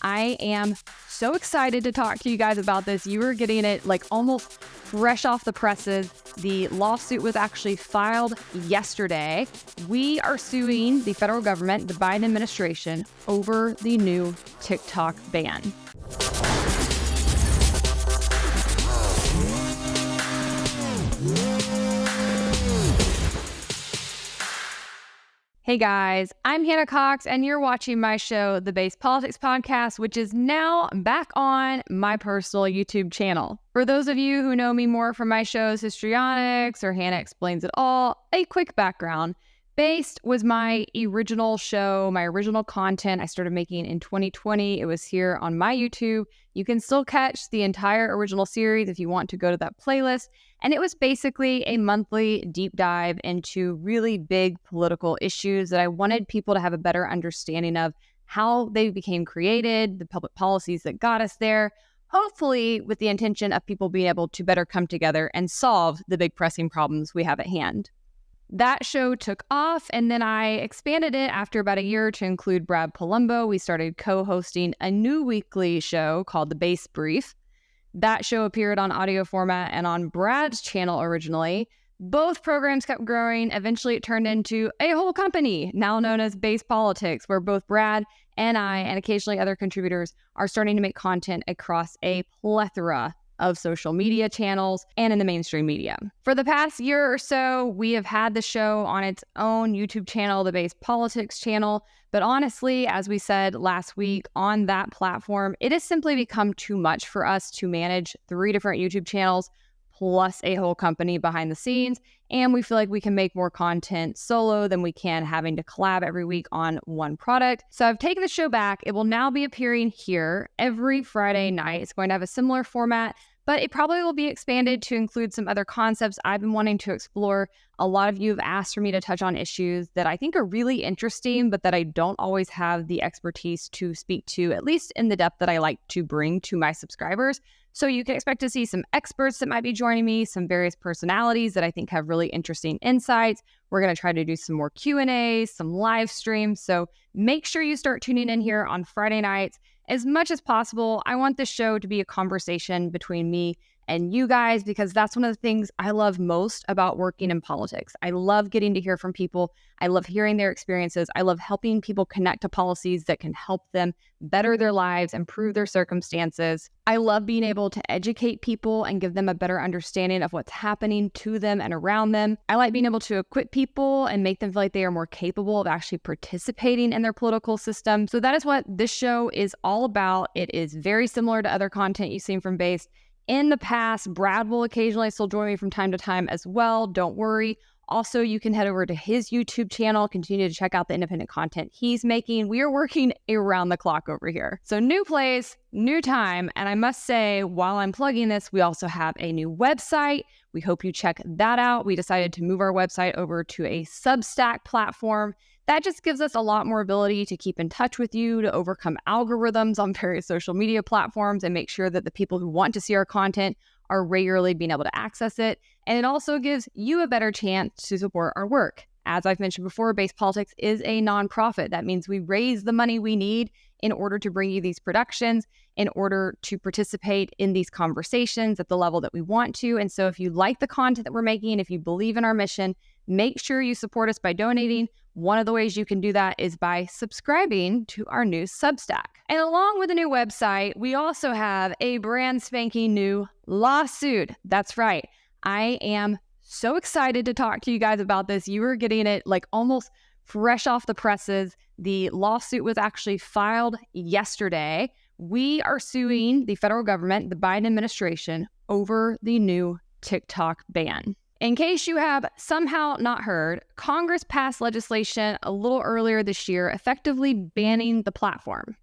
I am so excited to talk to you guys about this. You are getting it like almost fresh off the presses. The lawsuit was actually filed yesterday. We are suing the federal government, the Biden administration, over the new TikTok ban. Hey guys, I'm Hannah Cox, and you're watching my show, The BASEDPolitics Podcast, which is now back on my personal YouTube channel. For those of you who know me more from my shows Histrionics or Hannah Explains It All, a quick background. Based was my original show, my original content I started making in 2020. It was here on my YouTube. You can still catch the entire original series if you want to go to that playlist. And it was basically a monthly deep dive into really big political issues that I wanted people to have a better understanding of how they became created, the public policies that got us there, hopefully with the intention of people being able to better come together and solve the big pressing problems we have at hand. That show took off, and then I expanded it after about a year to include Brad Palumbo. We started co-hosting a new weekly show called The Base Brief. That show appeared on audio format and on Brad's channel originally. Both programs kept growing. Eventually, it turned into a whole company, now known as BASEDPolitics, where both Brad and I, and occasionally other contributors, are starting to make content across a plethora of social media channels and in the mainstream media. For the past year or so, we have had the show on its own YouTube channel, the BASEDPolitics channel. But honestly, as we said last week on that platform, it has simply become too much for us to manage 3 different YouTube channels plus a whole company behind the scenes. And we feel like we can make more content solo than we can having to collab every week on one product. So I've taken the show back. It will now be appearing here every Friday night. It's going to have a similar format, but it probably will be expanded to include some other concepts I've been wanting to explore. A lot of you have asked for me to touch on issues that I think are really interesting, but that I don't always have the expertise to speak to, at least in the depth that I like to bring to my subscribers. So you can expect to see some experts that might be joining me, some various personalities that I think have really interesting insights. We're going to try to do some more Q&As, some live streams. So make sure you start tuning in here on Friday nights. As much as possible, I want this show to be a conversation between me and you guys, because that's one of the things I love most about working in politics. I love getting to hear from people. I love hearing their experiences. I love helping people connect to policies that can help them better their lives, improve their circumstances. I love being able to educate people and give them a better understanding of what's happening to them and around them. I like being able to equip people and make them feel like they are more capable of actually participating in their political system. So that is what this show is all about. It is very similar to other content you've seen from Base. In the past, Brad will occasionally still join me from time to time as well. Don't worry. Also, you can head over to his YouTube channel, continue to check out the independent content he's making. We are working around the clock over here. So new place, new time. And I must say, while I'm plugging this, we also have a new website. We hope you check that out. We decided to move our website over to a Substack platform. That just gives us a lot more ability to keep in touch with you, to overcome algorithms on various social media platforms and make sure that the people who want to see our content are regularly being able to access it. And it also gives you a better chance to support our work. As I've mentioned before, BASEDPolitics is a nonprofit. That means we raise the money we need in order to bring you these productions, in order to participate in these conversations at the level that we want to. And so if you like the content that we're making, if you believe in our mission, make sure you support us by donating. One of the ways you can do that is by subscribing to our new Substack. And along with the new website, we also have a brand spanking new lawsuit. That's right. I am so excited to talk to you guys about this. You are getting it like almost fresh off the presses. The lawsuit was actually filed yesterday. We are suing the federal government, the Biden administration, over the new TikTok ban. In case you have somehow not heard, Congress passed legislation a little earlier this year effectively banning the platform.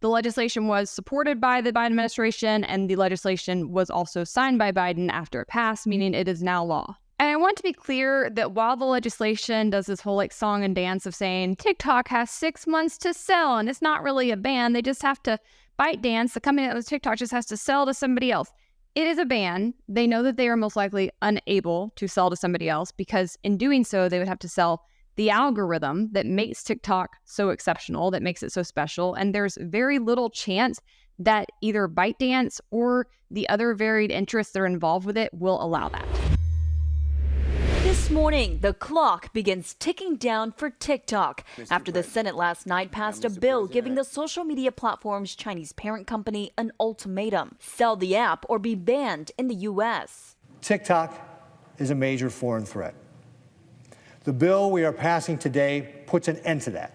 The legislation was supported by the Biden administration, and the legislation was also signed by Biden after it passed, meaning it is now law. And I want to be clear that while the legislation does this whole song and dance of saying TikTok has 6 months to sell and it's not really a ban, they just have to ByteDance, the company that was TikTok, just has to sell to somebody else. It is a ban. They know that they are most likely unable to sell to somebody else because in doing so, they would have to sell the algorithm that makes TikTok so exceptional, that makes it so special, and there's very little chance that either ByteDance or the other varied interests that are involved with it will allow that. This morning, the clock begins ticking down for TikTok after the Senate last night passed a bill giving the social media platform's Chinese parent company an ultimatum: sell the app or be banned in the U.S. TikTok is a major foreign threat. The bill we are passing today puts an end to that.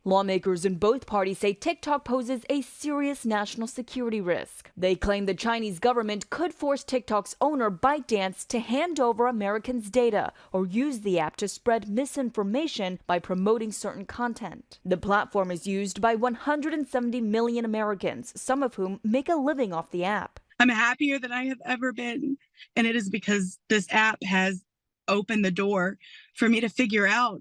Lawmakers in both parties say TikTok poses a serious national security risk. They claim the Chinese government could force TikTok's owner, ByteDance, to hand over Americans' data or use the app to spread misinformation by promoting certain content. The platform is used by 170 million Americans, some of whom make a living off the app. I'm happier than I have ever been, and it is because this app has opened the door for me to figure out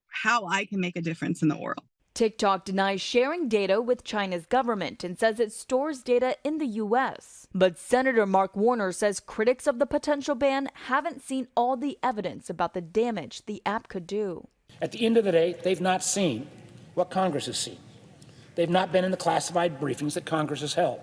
how I can make a difference in the world. TikTok denies sharing data with China's government and says it stores data in the U.S. But Senator Mark Warner says critics of the potential ban haven't seen all the evidence about the damage the app could do. At the end of the day, they've not seen what Congress has seen. They've not been in the classified briefings that Congress has held,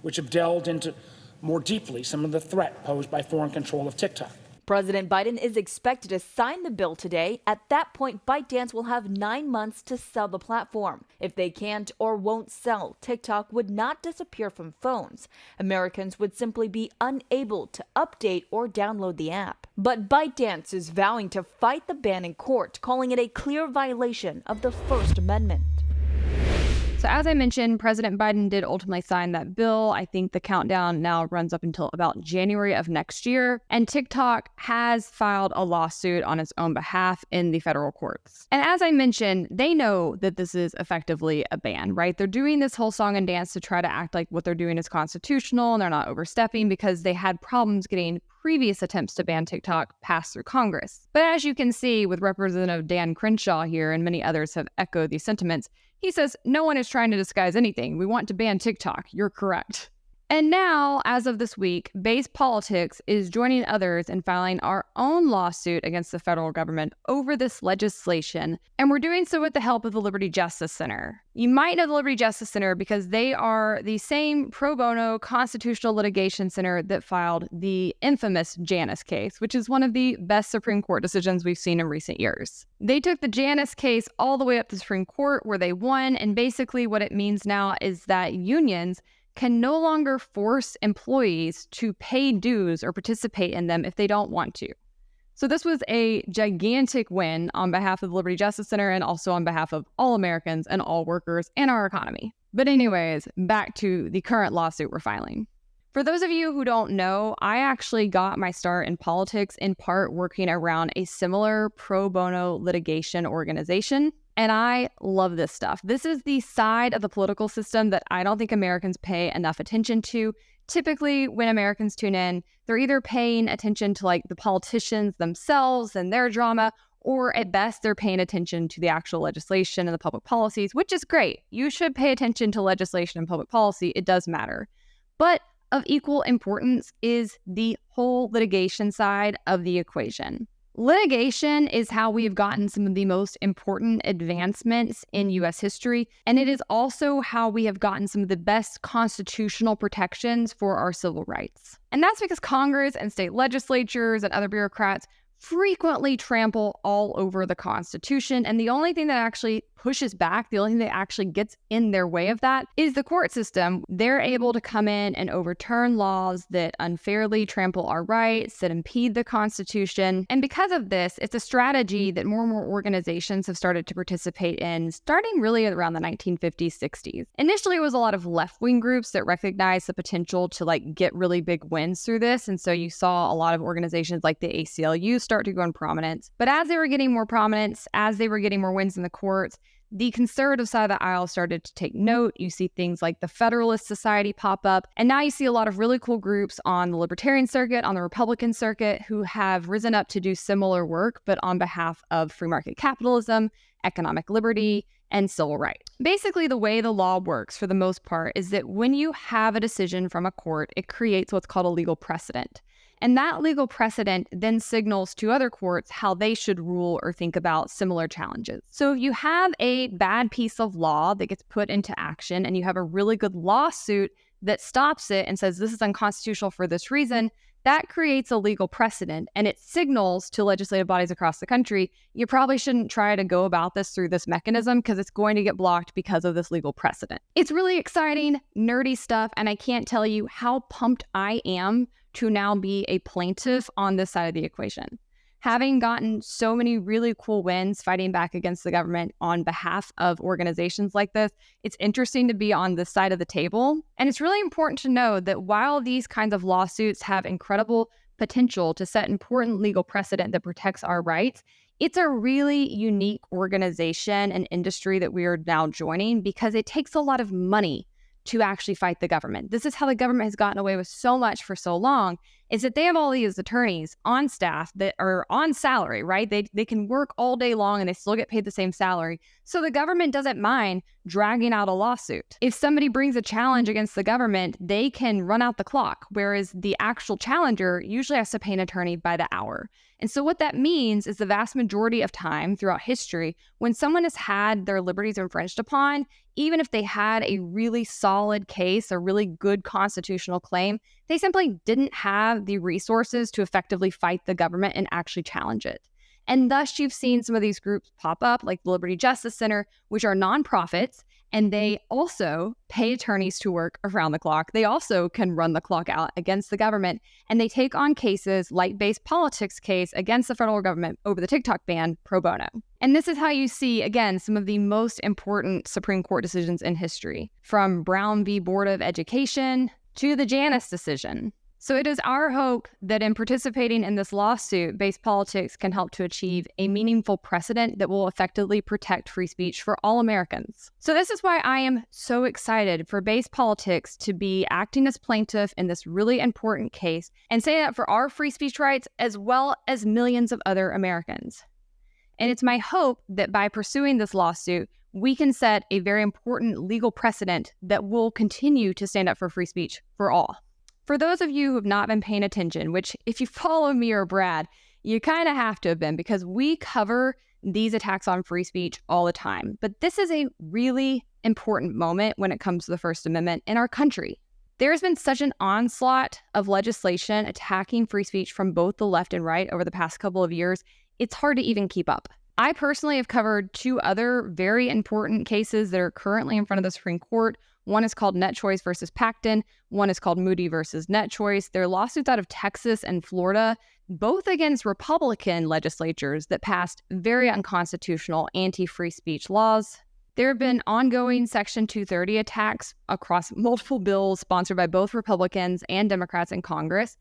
which have delved into more deeply some of the threat posed by foreign control of TikTok. President Biden is expected to sign the bill today. At that point, ByteDance will have 9 months to sell the platform. If they can't or won't sell, TikTok would not disappear from phones. Americans would simply be unable to update or download the app. But ByteDance is vowing to fight the ban in court, calling it a clear violation of the First Amendment. So as I mentioned, President Biden did ultimately sign that bill. I think the countdown now runs up until about January of next year. And TikTok has filed a lawsuit on its own behalf in the federal courts. And as I mentioned, they know that this is effectively a ban, right? They're doing this whole song and dance to try to act like what they're doing is constitutional and they're not overstepping because they had problems getting previous attempts to ban TikTok passed through Congress. But as you can see with Representative Dan Crenshaw here, and many others have echoed these sentiments, he says, no one is trying to disguise anything. We want to ban TikTok. You're correct. And now, as of this week, BASEDPolitics is joining others in filing our own lawsuit against the federal government over this legislation, and we're doing so with the help of the Liberty Justice Center. You might know the Liberty Justice Center because they are the same pro bono constitutional litigation center that filed the infamous Janus case, which is one of the best Supreme Court decisions we've seen in recent years. They took the Janus case all the way up to the Supreme Court where they won, and basically what it means now is that unions can no longer force employees to pay dues or participate in them if they don't want to. So this was a gigantic win on behalf of the Liberty Justice Center and also on behalf of all Americans and all workers and our economy. But anyways, back to the current lawsuit we're filing. For those of you who don't know, I actually got my start in politics in part working around a similar pro bono litigation organization. And I love this stuff. This is the side of the political system that I don't think Americans pay enough attention to. Typically, when Americans tune in, they're either paying attention to like the politicians themselves and their drama, or at best, they're paying attention to the actual legislation and the public policies, which is great. You should pay attention to legislation and public policy. It does matter. But of equal importance is the whole litigation side of the equation. Litigation is how we have gotten some of the most important advancements in U.S. history, and it is also how we have gotten some of the best constitutional protections for our civil rights. And that's because Congress and state legislatures and other bureaucrats frequently trample all over the Constitution, and the only thing that actually pushes back, the only thing that actually gets in their way of that is the court system. They're able to come in and overturn laws that unfairly trample our rights, that impede the Constitution. And because of this, it's a strategy that more and more organizations have started to participate in, starting really around the 1950s, 60s. Initially, it was a lot of left-wing groups that recognized the potential to get really big wins through this. And so you saw a lot of organizations like the ACLU start to go in prominence. But as they were getting more prominence, as they were getting more wins in the courts, the conservative side of the aisle started to take note. You see things like the Federalist Society pop up. And now you see a lot of really cool groups on the Libertarian circuit, on the Republican circuit, who have risen up to do similar work, but on behalf of free market capitalism, economic liberty, and civil rights. Basically, the way the law works for the most part is that when you have a decision from a court, it creates what's called a legal precedent. And that legal precedent then signals to other courts how they should rule or think about similar challenges. So if you have a bad piece of law that gets put into action and you have a really good lawsuit that stops it and says this is unconstitutional for this reason, that creates a legal precedent, and it signals to legislative bodies across the country, you probably shouldn't try to go about this through this mechanism because it's going to get blocked because of this legal precedent. It's really exciting, nerdy stuff, and I can't tell you how pumped I am to now be a plaintiff on this side of the equation. Having gotten so many really cool wins fighting back against the government on behalf of organizations like this, it's interesting to be on this side of the table. And it's really important to know that while these kinds of lawsuits have incredible potential to set important legal precedent that protects our rights, it's a really unique organization and industry that we are now joining because it takes a lot of money to actually fight the government. This is how the government has gotten away with so much for so long, is that they have all these attorneys on staff that are on salary, right? They can work all day long and they still get paid the same salary. So the government doesn't mind dragging out a lawsuit. If somebody brings a challenge against the government, they can run out the clock, whereas the actual challenger usually has to pay an attorney by the hour. And so what that means is the vast majority of time throughout history, when someone has had their liberties infringed upon, even if they had a really solid case, a really good constitutional claim, they simply didn't have the resources to effectively fight the government and actually challenge it. And thus you've seen some of these groups pop up, like the Liberty Justice Center, which are nonprofits, and they also pay attorneys to work around the clock. They also can run the clock out against the government, and they take on cases like BASEDPolitics case against the federal government over the TikTok ban pro bono. And this is how you see, again, some of the most important Supreme Court decisions in history, from Brown v. Board of Education to the Janus decision. So it is our hope that in participating in this lawsuit, BASEDPolitics can help to achieve a meaningful precedent that will effectively protect free speech for all Americans. So this is why I am so excited for BASEDPolitics to be acting as plaintiff in this really important case and say that for our free speech rights as well as millions of other Americans. And it's my hope that by pursuing this lawsuit, we can set a very important legal precedent that will continue to stand up for free speech for all. For those of you who have not been paying attention, which if you follow me or Brad, you kind of have to have been because we cover these attacks on free speech all the time. But this is a really important moment when it comes to the First Amendment in our country. There has been such an onslaught of legislation attacking free speech from both the left and right over the past couple of years, it's hard to even keep up. I personally have covered two other very important cases that are currently in front of the Supreme Court. One is called Net Choice versus Pacton. One is called Moody versus Net Choice. They're lawsuits out of Texas and Florida, both against Republican legislatures that passed very unconstitutional anti-free speech laws. There have been ongoing Section 230 attacks across multiple bills sponsored by both Republicans and Democrats in Congress,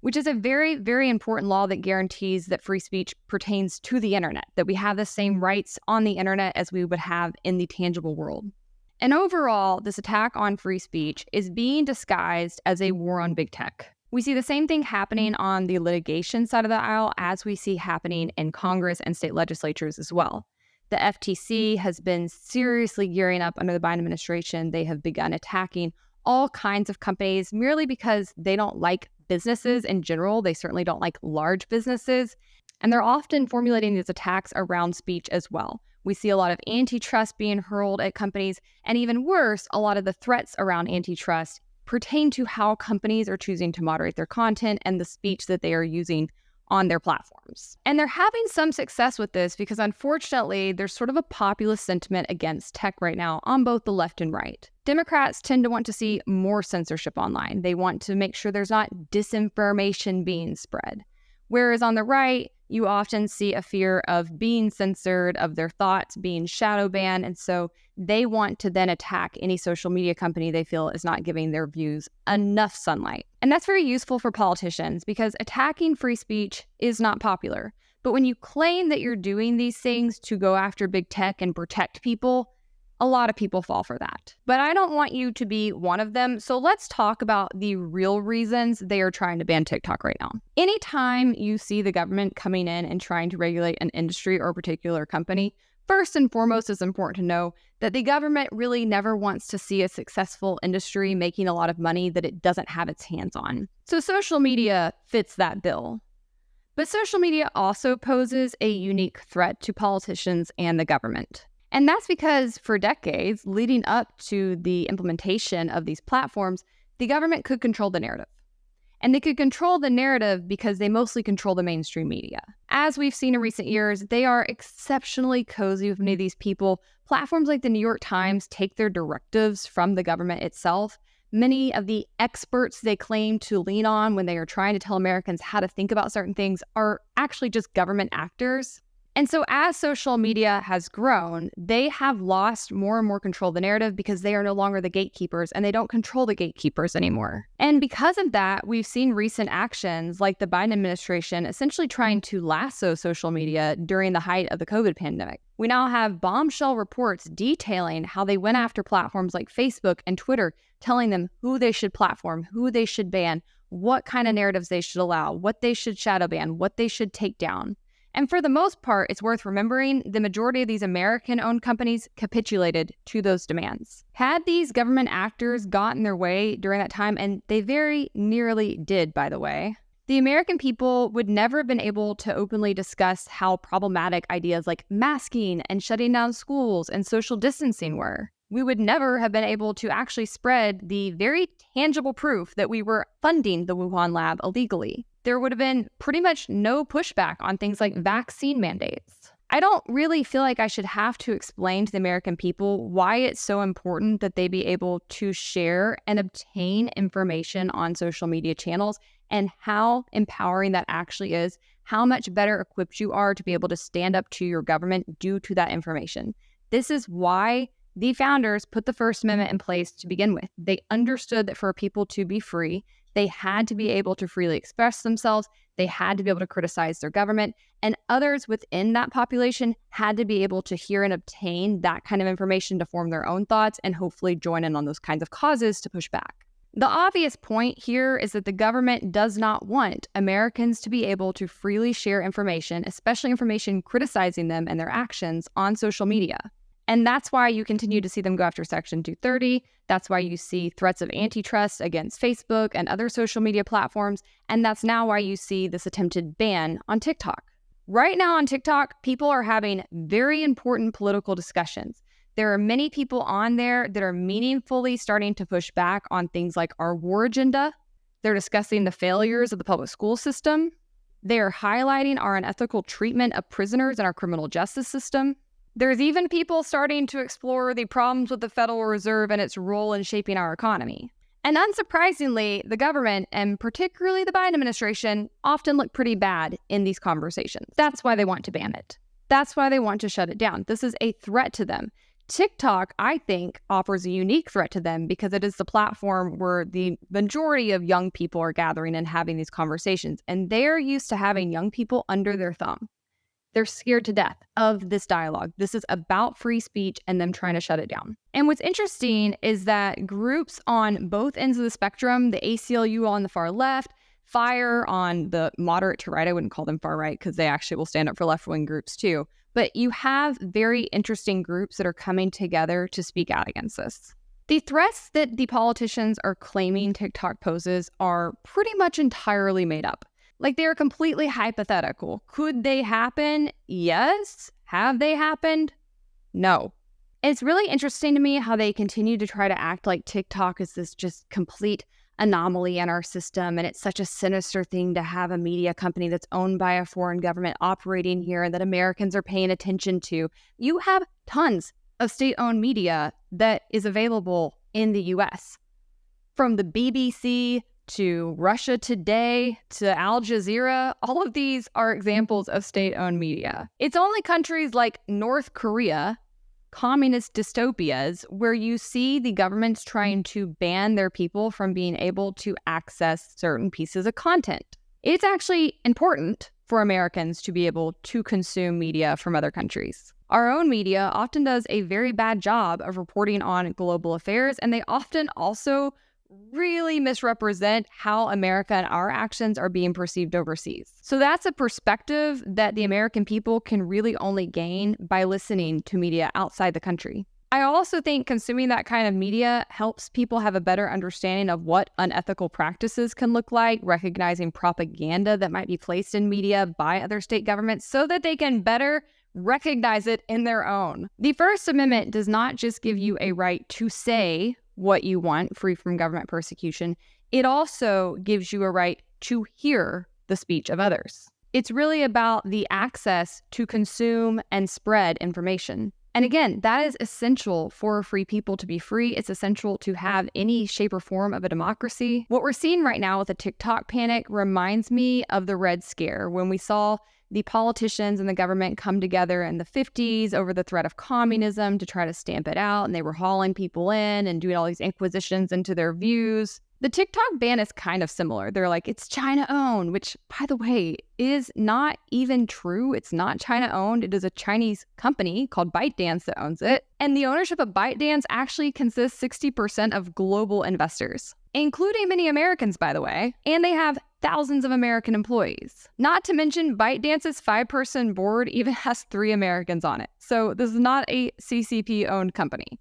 which is a very, very important law that guarantees that free speech pertains to the internet, that we have the same rights on the internet as we would have in the tangible world. And overall, this attack on free speech is being disguised as a war on big tech. We see the same thing happening on the litigation side of the aisle as we see happening in Congress and state legislatures as well. The FTC has been seriously gearing up under the Biden administration. They have begun attacking all kinds of companies merely because they don't like businesses in general. They certainly don't like large businesses. And they're often formulating these attacks around speech as well. We see a lot of antitrust being hurled at companies, and even worse, a lot of the threats around antitrust pertain to how companies are choosing to moderate their content and the speech that they are using on their platforms. And they're having some success with this because unfortunately, there's sort of a populist sentiment against tech right now on both the left and right. Democrats tend to want to see more censorship online. They want to make sure there's not disinformation being spread. Whereas on the right, you often see a fear of being censored, of their thoughts being shadow banned. And so they want to then attack any social media company they feel is not giving their views enough sunlight. And that's very useful for politicians because attacking free speech is not popular. But when you claim that you're doing these things to go after big tech and protect people, a lot of people fall for that. But I don't want you to be one of them. So let's talk about the real reasons they are trying to ban TikTok right now. Anytime you see the government coming in and trying to regulate an industry or a particular company, First and foremost, it's important to know that the government really never wants to see a successful industry making a lot of money that it doesn't have its hands on. So social media fits that bill. But social media also poses a unique threat to politicians and the government. And that's because for decades leading up to the implementation of these platforms, the government could control the narrative. And they could control the narrative because they mostly control the mainstream media. As we've seen in recent years, they are exceptionally cozy with many of these people. Platforms like the New York Times take their directives from the government itself. Many of the experts they claim to lean on when they are trying to tell Americans how to think about certain things are actually just government actors. And so as social media has grown, they have lost more and more control of the narrative because they are no longer the gatekeepers and they don't control the gatekeepers anymore. And because of that, we've seen recent actions like the Biden administration essentially trying to lasso social media during the height of the COVID pandemic. We now have bombshell reports detailing how they went after platforms like Facebook and Twitter, telling them who they should platform, who they should ban, what kind of narratives they should allow, what they should shadow ban, what they should take down. And for the most part, it's worth remembering the majority of these American-owned companies capitulated to those demands. Had these government actors gotten their way during that time, and they very nearly did, by the way, the American people would never have been able to openly discuss how problematic ideas like masking and shutting down schools and social distancing were. We would never have been able to actually spread the very tangible proof that we were funding the Wuhan lab illegally. There would have been pretty much no pushback on things like vaccine mandates. I don't really feel like I should have to explain to the American people why it's so important that they be able to share and obtain information on social media channels and how empowering that actually is, how much better equipped you are to be able to stand up to your government due to that information. This is why the founders put the First Amendment in place to begin with. They understood that for people to be free, they had to be able to freely express themselves, they had to be able to criticize their government, and others within that population had to be able to hear and obtain that kind of information to form their own thoughts and hopefully join in on those kinds of causes to push back. The obvious point here is that the government does not want Americans to be able to freely share information, especially information criticizing them and their actions on social media. And that's why you continue to see them go after Section 230. That's why you see threats of antitrust against Facebook and other social media platforms. And that's now why you see this attempted ban on TikTok. Right now on TikTok, people are having very important political discussions. There are many people on there that are meaningfully starting to push back on things like our war agenda. They're discussing the failures of the public school system. They are highlighting our unethical treatment of prisoners in our criminal justice system. There's even people starting to explore the problems with the Federal Reserve and its role in shaping our economy. And unsurprisingly, the government, and particularly the Biden administration, often look pretty bad in these conversations. That's why they want to ban it. That's why they want to shut it down. This is a threat to them. TikTok, I think, offers a unique threat to them because it is the platform where the majority of young people are gathering and having these conversations. And they're used to having young people under their thumb. They're scared to death of this dialogue. This is about free speech and them trying to shut it down. And what's interesting is that groups on both ends of the spectrum, the ACLU on the far left, FIRE on the moderate to right, I wouldn't call them far right because they actually will stand up for left-wing groups too. But you have very interesting groups that are coming together to speak out against this. The threats that the politicians are claiming TikTok poses are pretty much entirely made up. Like, they are completely hypothetical. Could they happen? Yes. Have they happened? No. It's really interesting to me how they continue to try to act like TikTok is this just complete anomaly in our system, and it's such a sinister thing to have a media company that's owned by a foreign government operating here and that Americans are paying attention to. You have tons of state-owned media that is available in the US. From the BBC to Russia Today, to Al Jazeera, all of these are examples of state-owned media. It's only countries like North Korea, communist dystopias, where you see the governments trying to ban their people from being able to access certain pieces of content. It's actually important for Americans to be able to consume media from other countries. Our own media often does a very bad job of reporting on global affairs, and they often also really misrepresent how America and our actions are being perceived overseas. So that's a perspective that the American people can really only gain by listening to media outside the country. I also think consuming that kind of media helps people have a better understanding of what unethical practices can look like, recognizing propaganda that might be placed in media by other state governments so that they can better recognize it in their own. The First Amendment does not just give you a right to say what you want, free from government persecution. It also gives you a right to hear the speech of others. It's really about the access to consume and spread information. And again, that is essential for free people to be free. It's essential to have any shape or form of a democracy. What we're seeing right now with the TikTok panic reminds me of the Red Scare, when we saw the politicians and the government come together in the 50s over the threat of communism to try to stamp it out, and they were hauling people in and doing all these inquisitions into their views. The TikTok ban is kind of similar. They're like, it's China-owned, which, by the way, is not even true. It's not China-owned. It is a Chinese company called ByteDance that owns it. And the ownership of ByteDance actually consists 60% of global investors, including many Americans, by the way. And they have thousands of American employees. Not to mention, ByteDance's 5-person board even has 3 Americans on it. So this is not a CCP-owned company.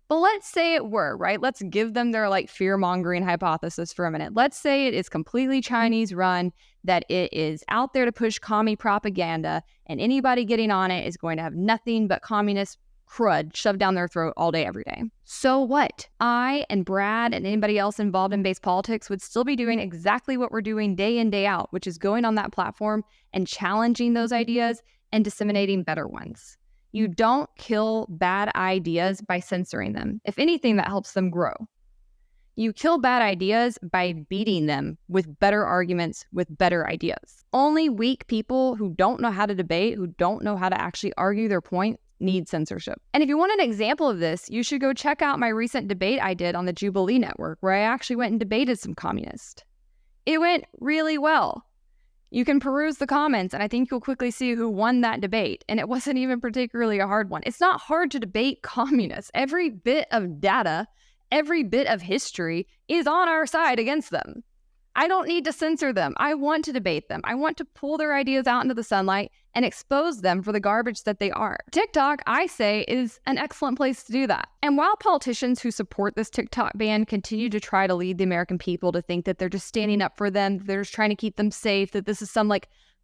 But let's say it were, right? Let's give them their fear-mongering hypothesis for a minute. Let's say it is completely Chinese run, that it is out there to push commie propaganda, and anybody getting on it is going to have nothing but communist crud shoved down their throat all day, every day. So what? I and Brad and anybody else involved in base politics would still be doing exactly what we're doing day in, day out, which is going on that platform and challenging those ideas and disseminating better ones. You don't kill bad ideas by censoring them. If anything, that helps them grow. You kill bad ideas by beating them with better arguments, with better ideas. Only weak people who don't know how to debate, who don't know how to actually argue their point, need censorship. And if you want an example of this, you should go check out my recent debate I did on the Jubilee Network, where I actually went and debated some communists. It went really well. You can peruse the comments, and I think you'll quickly see who won that debate. And it wasn't even particularly a hard one. It's not hard to debate communists. Every bit of data, every bit of history is on our side against them. I don't need to censor them. I want to debate them. I want to pull their ideas out into the sunlight and expose them for the garbage that they are. TikTok, I say, is an excellent place to do that. And while politicians who support this TikTok ban continue to try to lead the American people to think that they're just standing up for them, they're just trying to keep them safe, that this is some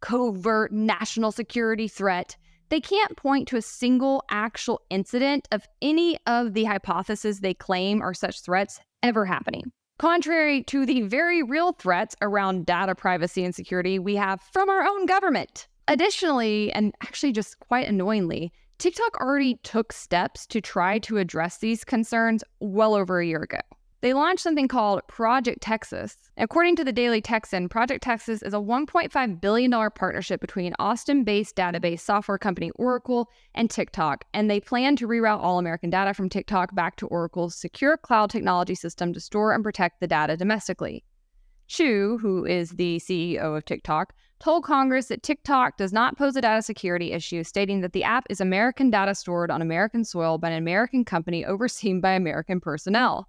covert national security threat, they can't point to a single actual incident of any of the hypotheses they claim are such threats ever happening. Contrary to the very real threats around data privacy and security we have from our own government. Additionally, and actually just quite annoyingly, TikTok already took steps to try to address these concerns well over a year ago. They launched something called Project Texas. According to the Daily Texan, Project Texas is a $1.5 billion partnership between Austin-based database software company Oracle and TikTok, and they plan to reroute all American data from TikTok back to Oracle's secure cloud technology system to store and protect the data domestically. Chu, who is the CEO of TikTok, told Congress that TikTok does not pose a data security issue, stating that the app is American data stored on American soil by an American company overseen by American personnel.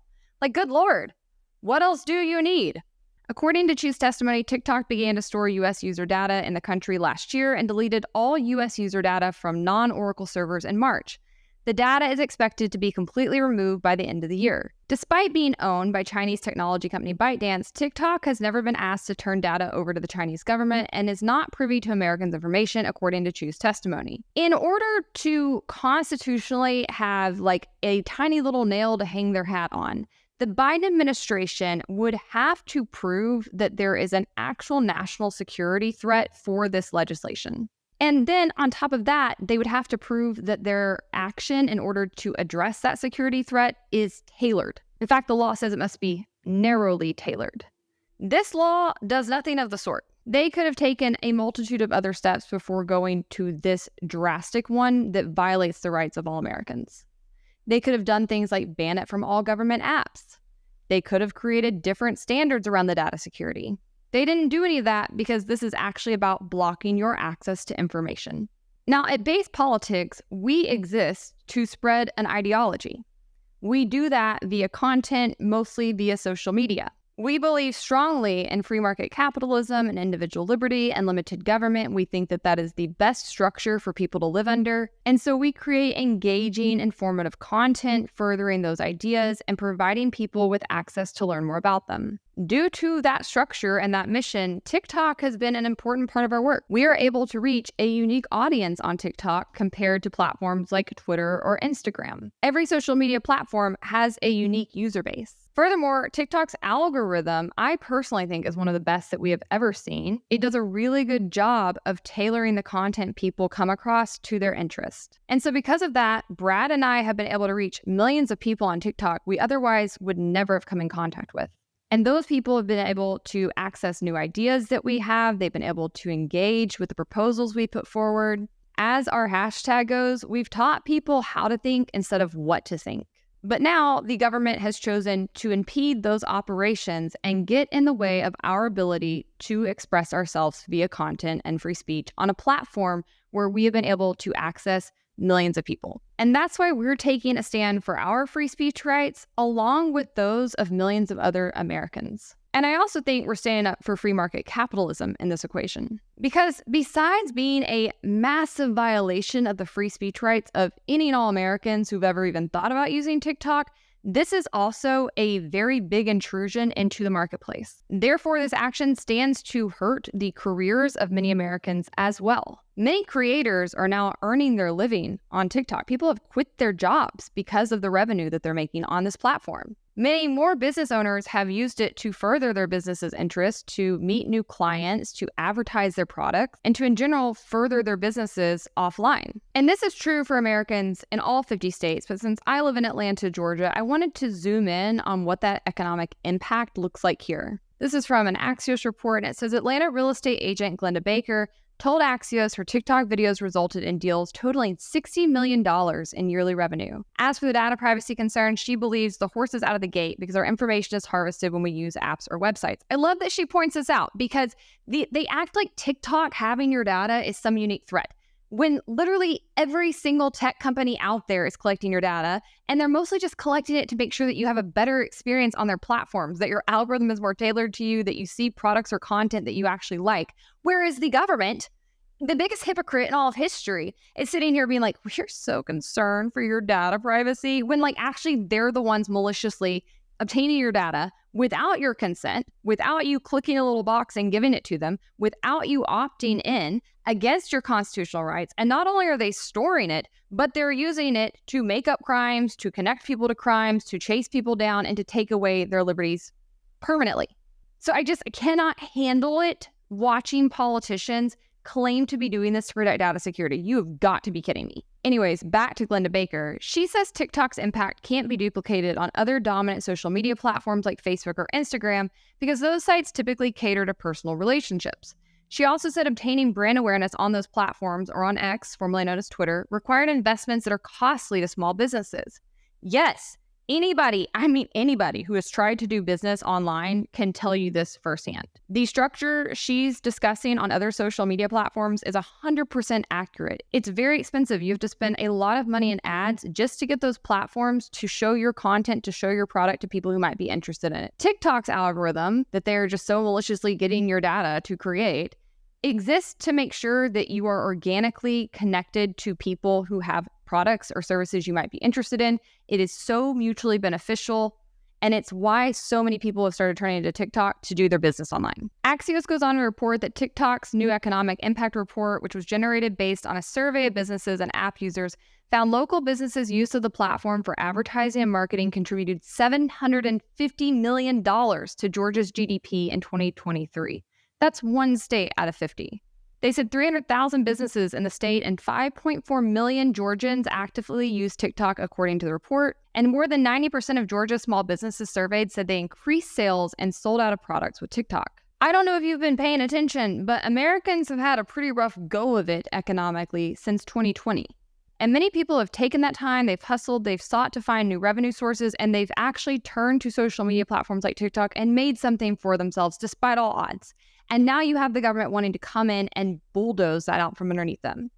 Good Lord, what else do you need? According to Chu's testimony, TikTok began to store U.S. user data in the country last year and deleted all U.S. user data from non-Oracle servers in March. The data is expected to be completely removed by the end of the year. Despite being owned by Chinese technology company ByteDance, TikTok has never been asked to turn data over to the Chinese government and is not privy to Americans' information, according to Chu's testimony. In order to constitutionally have a tiny little nail to hang their hat on, the Biden administration would have to prove that there is an actual national security threat for this legislation. And then on top of that, they would have to prove that their action in order to address that security threat is tailored. In fact, the law says it must be narrowly tailored. This law does nothing of the sort. They could have taken a multitude of other steps before going to this drastic one that violates the rights of all Americans. They could have done things like ban it from all government apps. They could have created different standards around the data security. They didn't do any of that because this is actually about blocking your access to information. Now, at Base Politics, we exist to spread an ideology. We do that via content, mostly via social media. We believe strongly in free market capitalism and individual liberty and limited government. We think that that is the best structure for people to live under. And so we create engaging, informative content, furthering those ideas and providing people with access to learn more about them. Due to that structure and that mission, TikTok has been an important part of our work. We are able to reach a unique audience on TikTok compared to platforms like Twitter or Instagram. Every social media platform has a unique user base. Furthermore, TikTok's algorithm, I personally think, is one of the best that we have ever seen. It does a really good job of tailoring the content people come across to their interest. And so because of that, Brad and I have been able to reach millions of people on TikTok we otherwise would never have come in contact with. And those people have been able to access new ideas that we have. They've been able to engage with the proposals we put forward. As our hashtag goes, we've taught people how to think instead of what to think. But now the government has chosen to impede those operations and get in the way of our ability to express ourselves via content and free speech on a platform where we have been able to access millions of people. And that's why we're taking a stand for our free speech rights along with those of millions of other Americans. And I also think we're standing up for free market capitalism in this equation. Because besides being a massive violation of the free speech rights of any and all Americans who've ever even thought about using TikTok, this is also a very big intrusion into the marketplace. Therefore, this action stands to hurt the careers of many Americans as well. Many creators are now earning their living on TikTok. People have quit their jobs because of the revenue that they're making on this platform. Many more business owners have used it to further their business's interests, to meet new clients, to advertise their products, and to, in general, further their businesses offline. And this is true for Americans in all 50 states, but since I live in Atlanta, Georgia, I wanted to zoom in on what that economic impact looks like here. This is from an Axios report, and it says Atlanta real estate agent Glenda Baker told Axios her TikTok videos resulted in deals totaling $60 million in yearly revenue. As for the data privacy concerns, she believes the horse is out of the gate because our information is harvested when we use apps or websites. I love that she points this out because they act like TikTok having your data is some unique threat, when literally every single tech company out there is collecting your data, and they're mostly just collecting it to make sure that you have a better experience on their platforms, that your algorithm is more tailored to you, that you see products or content that you actually like. Whereas the government, the biggest hypocrite in all of history, is sitting here being like, we're so concerned for your data privacy, when like actually they're the ones maliciously obtaining your data without your consent, without you clicking a little box and giving it to them, without you opting in against your constitutional rights. And not only are they storing it, but they're using it to make up crimes, to connect people to crimes, to chase people down, and to take away their liberties permanently. So I cannot handle it watching politicians claim to be doing this to protect data security. You have got to be kidding me. Anyways, back to Glenda Baker. She says TikTok's impact can't be duplicated on other dominant social media platforms like Facebook or Instagram because those sites typically cater to personal relationships. She also said obtaining brand awareness on those platforms, or on X, formerly known as Twitter, required investments that are costly to small businesses. Yes, anybody who has tried to do business online can tell you this firsthand. The structure she's discussing on other social media platforms is 100% accurate. It's very expensive. You have to spend a lot of money in ads just to get those platforms to show your content, to show your product to people who might be interested in it. TikTok's algorithm that they're just so maliciously getting your data to create exists to make sure that you are organically connected to people who have products or services you might be interested in. It is so mutually beneficial, and it's why so many people have started turning to TikTok to do their business online. Axios goes on to report that TikTok's new economic impact report, which was generated based on a survey of businesses and app users, found local businesses' use of the platform for advertising and marketing contributed $750 million to Georgia's GDP in 2023. That's one state out of 50. They said 300,000 businesses in the state and 5.4 million Georgians actively use TikTok, according to the report. And more than 90% of Georgia's small businesses surveyed said they increased sales and sold out of products with TikTok. I don't know if you've been paying attention, but Americans have had a pretty rough go of it economically since 2020. And many people have taken that time, they've hustled, they've sought to find new revenue sources, and they've actually turned to social media platforms like TikTok and made something for themselves despite all odds. And now you have the government wanting to come in and bulldoze that out from underneath them.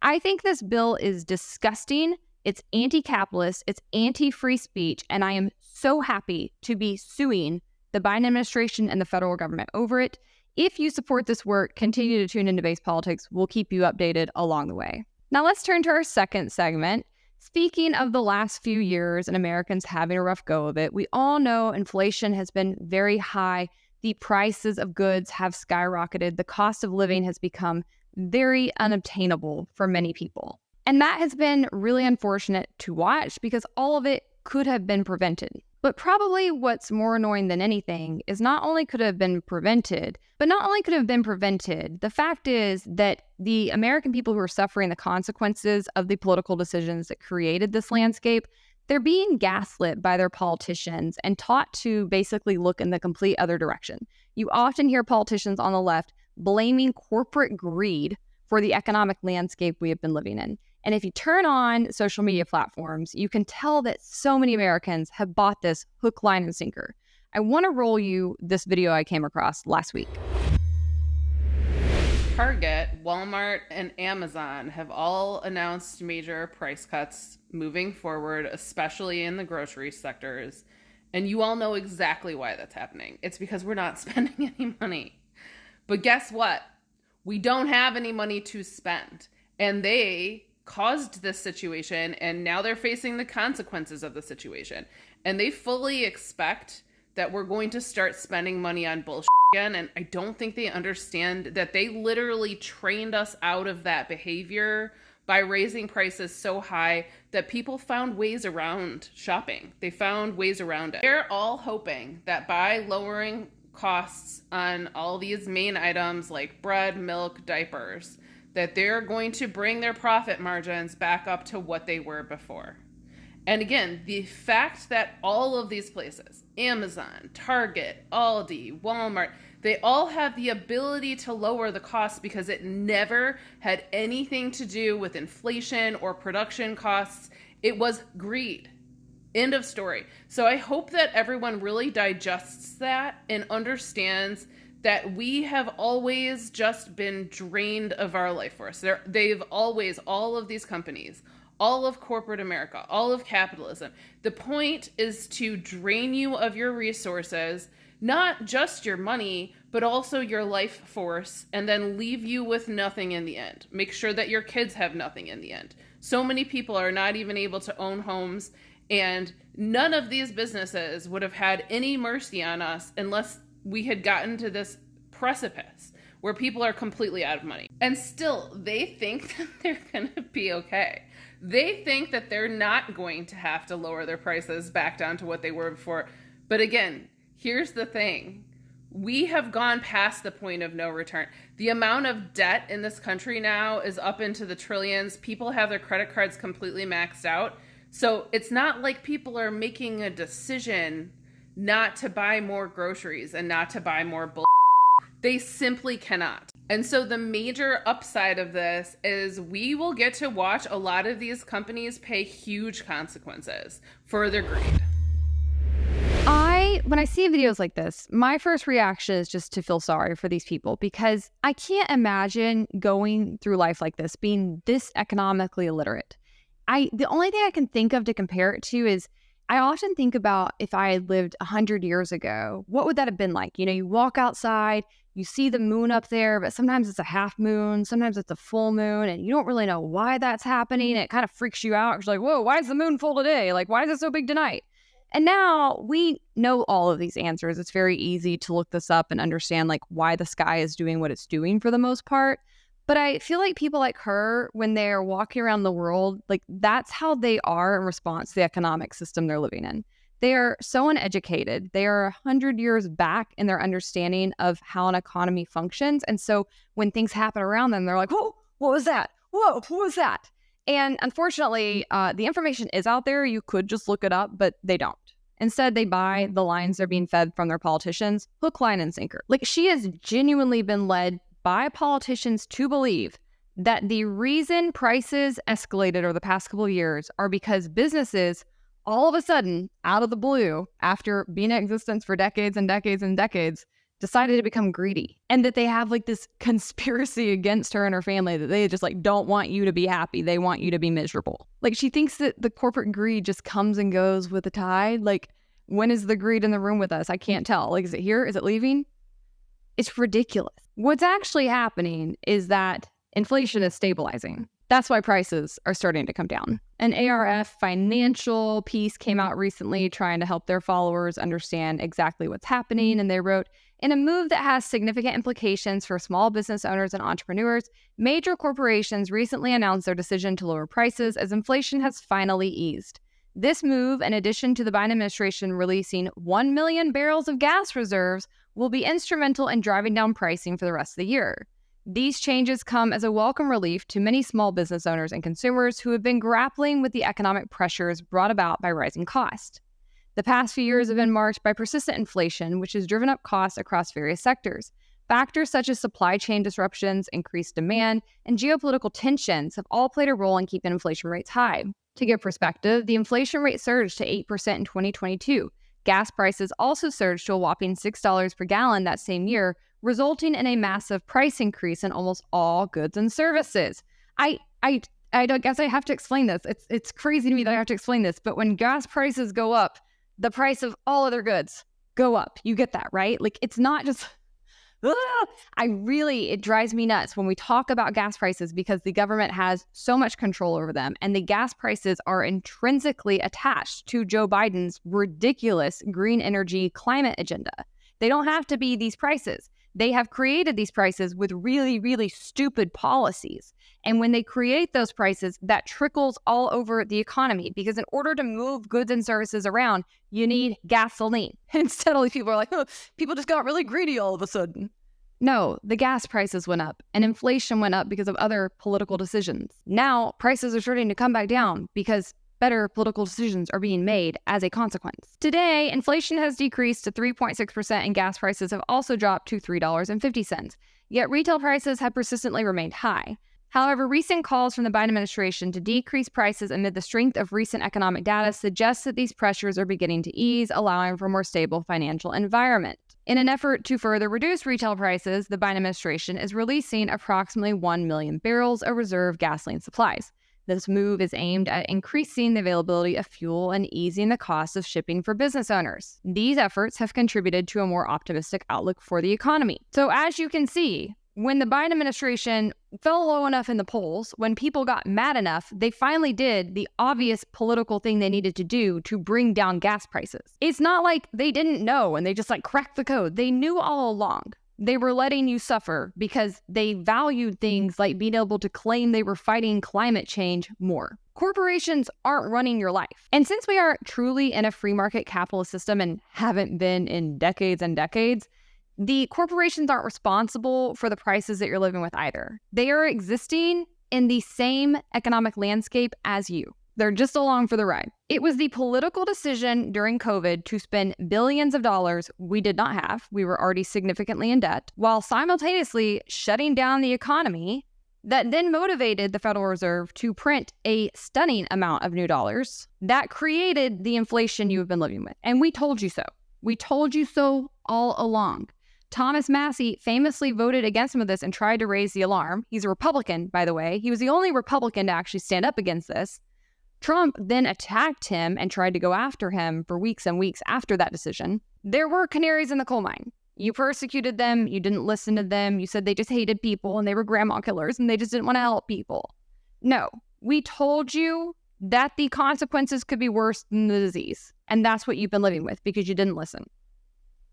I think this bill is disgusting. It's anti-capitalist, it's anti-free speech, and I am so happy to be suing the Biden administration and the federal government over it. If you support this work, continue to tune into Base Politics. We'll keep you updated along the way. Now let's turn to our second segment. Speaking of the last few years and Americans having a rough go of it, we all know inflation has been very high. The prices of goods have skyrocketed. The cost of living has become very unobtainable for many people. And that has been really unfortunate to watch because all of it could have been prevented. But probably what's more annoying than anything is not only could it have been prevented, the fact is that the American people who are suffering the consequences of the political decisions that created this landscape, they're being gaslit by their politicians and taught to basically look in the complete other direction. You often hear politicians on the left blaming corporate greed for the economic landscape we have been living in. And if you turn on social media platforms, you can tell that so many Americans have bought this hook, line, and sinker. I want to roll you this video I came across last week. Target, Walmart, and Amazon have all announced major price cuts moving forward, especially in the grocery sectors. And you all know exactly why that's happening. It's because we're not spending any money. But guess what? We don't have any money to spend. And they caused this situation, and now they're facing the consequences of the situation. And they fully expect that we're going to start spending money on bullshit again. And I don't think they understand that they literally trained us out of that behavior by raising prices so high that people found ways around shopping. They found ways around it. They're all hoping that by lowering costs on all these main items like bread, milk, diapers, that they're going to bring their profit margins back up to what they were before. And again, the fact that all of these places, Amazon, Target, Aldi, Walmart, they all have the ability to lower the cost because it never had anything to do with inflation or production costs. It was greed. End of story. So I hope that everyone really digests that and understands that we have always just been drained of our life force. They've always, all of these companies, all of corporate America, all of capitalism, the point is to drain you of your resources, not just your money, but also your life force, and then leave you with nothing in the end. Make sure that your kids have nothing in the end. So many people are not even able to own homes, and none of these businesses would have had any mercy on us unless we had gotten to this precipice where people are completely out of money. And still, they think that they're going to be okay. They think that they're not going to have to lower their prices back down to what they were before. But again, here's the thing. We have gone past the point of no return. The amount of debt in this country now is up into the trillions. People have their credit cards completely maxed out. So it's not like people are making a decision not to buy more groceries and not to buy more bull. They simply cannot. And so the major upside of this is we will get to watch a lot of these companies pay huge consequences for their greed. When I see videos like this, my first reaction is just to feel sorry for these people because I can't imagine going through life like this, being this economically illiterate. The only thing I can think of to compare it to is I often think about if I had lived 100 years ago, what would that have been like? You know, you walk outside, you see the moon up there, but sometimes it's a half moon, sometimes it's a full moon, and you don't really know why that's happening. It kind of freaks you out. You're like, whoa, why is the moon full today? Like, why is it so big tonight? And now we know all of these answers. It's very easy to look this up and understand like why the sky is doing what it's doing for the most part. But I feel like people like her, when they're walking around the world, like that's how they are in response to the economic system they're living in. They are so uneducated. They are 100 years back in their understanding of how an economy functions. And so when things happen around them, they're like, whoa, what was that? Whoa, what was that? And unfortunately, the information is out there. You could just look it up, but they don't. Instead, they buy the lines they're being fed from their politicians, hook, line, and sinker. Like she has genuinely been led by politicians to believe that the reason prices escalated over the past couple of years are because businesses all of a sudden, out of the blue, after being in existence for decades and decades and decades, decided to become greedy, and that they have like this conspiracy against her and her family that they just like don't want you to be happy. They want you to be miserable. Like, she thinks that the corporate greed just comes and goes with the tide. Like, when is the greed in the room with us? I can't tell. Like, is it here? Is it leaving? It's ridiculous. What's actually happening is that inflation is stabilizing. That's why prices are starting to come down. An ARF financial piece came out recently trying to help their followers understand exactly what's happening. And they wrote, in a move that has significant implications for small business owners and entrepreneurs, major corporations recently announced their decision to lower prices as inflation has finally eased. This move, in addition to the Biden administration releasing 1 million barrels of gas reserves, will be instrumental in driving down pricing for the rest of the year. These changes come as a welcome relief to many small business owners and consumers who have been grappling with the economic pressures brought about by rising costs. The past few years have been marked by persistent inflation, which has driven up costs across various sectors. Factors such as supply chain disruptions, increased demand, and geopolitical tensions have all played a role in keeping inflation rates high. To give perspective, the inflation rate surged to 8% in 2022. Gas prices also surged to a whopping $6 per gallon that same year, resulting in a massive price increase in almost all goods and services. I guess I have to explain this. It's crazy to me that I have to explain this, but when gas prices go up, the price of all other goods go up. You get that, right? Like, it's not just... It drives me nuts when we talk about gas prices because the government has so much control over them, and the gas prices are intrinsically attached to Joe Biden's ridiculous green energy climate agenda. They don't have to be these prices. They have created these prices with really, really stupid policies. And when they create those prices, that trickles all over the economy because in order to move goods and services around, you need gasoline. Instead, all these people are like, oh, people just got really greedy all of a sudden. No, the gas prices went up and inflation went up because of other political decisions. Now, prices are starting to come back down because better political decisions are being made as a consequence. Today, inflation has decreased to 3.6% and gas prices have also dropped to $3.50. Yet retail prices have persistently remained high. However, recent calls from the Biden administration to decrease prices amid the strength of recent economic data suggests that these pressures are beginning to ease, allowing for a more stable financial environment. In an effort to further reduce retail prices, the Biden administration is releasing approximately 1 million barrels of reserve gasoline supplies. This move is aimed at increasing the availability of fuel and easing the cost of shipping for business owners. These efforts have contributed to a more optimistic outlook for the economy. So as you can see, when the Biden administration fell low enough in the polls, when people got mad enough, they finally did the obvious political thing they needed to do to bring down gas prices. It's not like they didn't know and they just cracked the code. They knew all along. They were letting you suffer because they valued things like being able to claim they were fighting climate change more. Corporations aren't running your life. And since we are truly in a free market capitalist system and haven't been in decades and decades, the corporations aren't responsible for the prices that you're living with either. They are existing in the same economic landscape as you. They're just along for the ride. It was the political decision during COVID to spend billions of dollars we did not have. We were already significantly in debt, while simultaneously shutting down the economy that then motivated the Federal Reserve to print a stunning amount of new dollars that created the inflation you have been living with. And we told you so. We told you so all along. Thomas Massie famously voted against some of this and tried to raise the alarm. He's a Republican, by the way. He was the only Republican to actually stand up against this. Trump then attacked him and tried to go after him for weeks and weeks after that decision. There were canaries in the coal mine. You persecuted them. You didn't listen to them. You said they just hated people and they were grandma killers and they just didn't want to help people. No, we told you that the consequences could be worse than the disease. And that's what you've been living with because you didn't listen.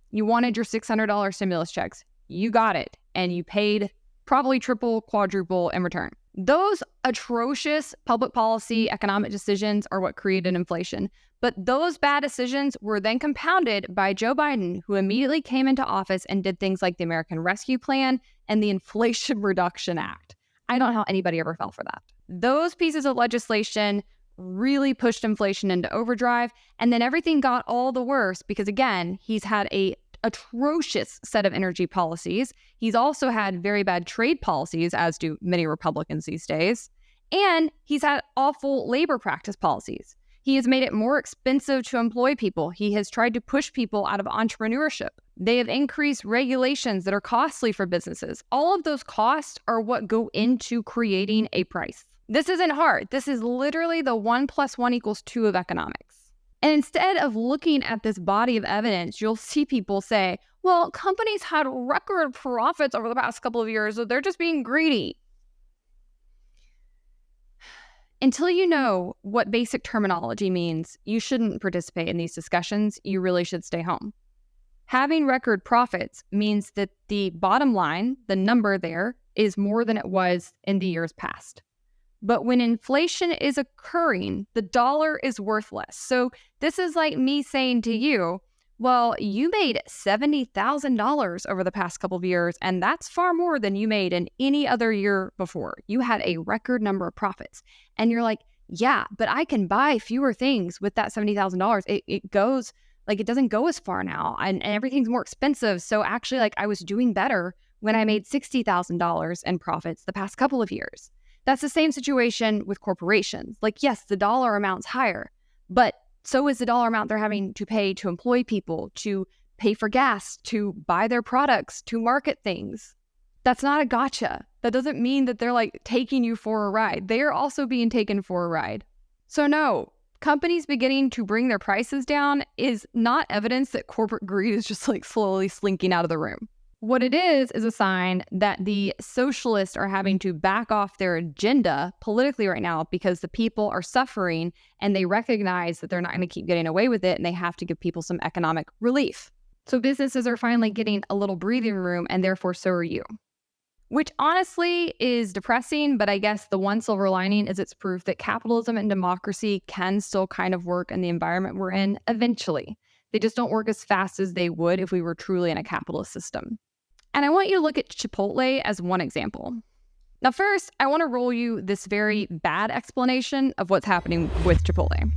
You wanted your $600 stimulus checks. You got it. And you paid probably triple, quadruple in return. Those atrocious public policy economic decisions are what created inflation. But those bad decisions were then compounded by Joe Biden, who immediately came into office and did things like the American Rescue Plan and the Inflation Reduction Act. I don't know how anybody ever fell for that. Those pieces of legislation really pushed inflation into overdrive. And then everything got all the worse because, again, he's had a atrocious set of energy policies. He's also had very bad trade policies, as do many Republicans these days. And he's had awful labor practice policies. He has made it more expensive to employ people. He has tried to push people out of entrepreneurship. They have increased regulations that are costly for businesses. All of those costs are what go into creating a price. This isn't hard. This is literally the 1 + 1 = 2 of economics. And instead of looking at this body of evidence, you'll see people say, well, companies had record profits over the past couple of years, so they're just being greedy. Until you know what basic terminology means, you shouldn't participate in these discussions. You really should stay home. Having record profits means that the bottom line, the number there, is more than it was in the years past. But when inflation is occurring, the dollar is worth less. So this is like me saying to you, well, you made $70,000 over the past couple of years, and that's far more than you made in any other year before. You had a record number of profits. And you're like, yeah, but I can buy fewer things with that $70,000. It goes, like, it doesn't go as far now, and everything's more expensive. So actually, like, I was doing better when I made $60,000 in profits the past couple of years. That's the same situation with corporations. Like, yes, the dollar amount's higher, but so is the dollar amount they're having to pay to employ people, to pay for gas, to buy their products, to market things. That's not a gotcha. That doesn't mean that they're like taking you for a ride. They are also being taken for a ride. So no, companies beginning to bring their prices down is not evidence that corporate greed is just like slowly slinking out of the room. What it is a sign that the socialists are having to back off their agenda politically right now because the people are suffering and they recognize that they're not going to keep getting away with it and they have to give people some economic relief. So businesses are finally getting a little breathing room, and therefore so are you. Which honestly is depressing, but I guess the one silver lining is it's proof that capitalism and democracy can still kind of work in the environment we're in eventually. They just don't work as fast as they would if we were truly in a capitalist system. And I want you to look at Chipotle as one example. Now, first, I want to roll you this very bad explanation of what's happening with Chipotle.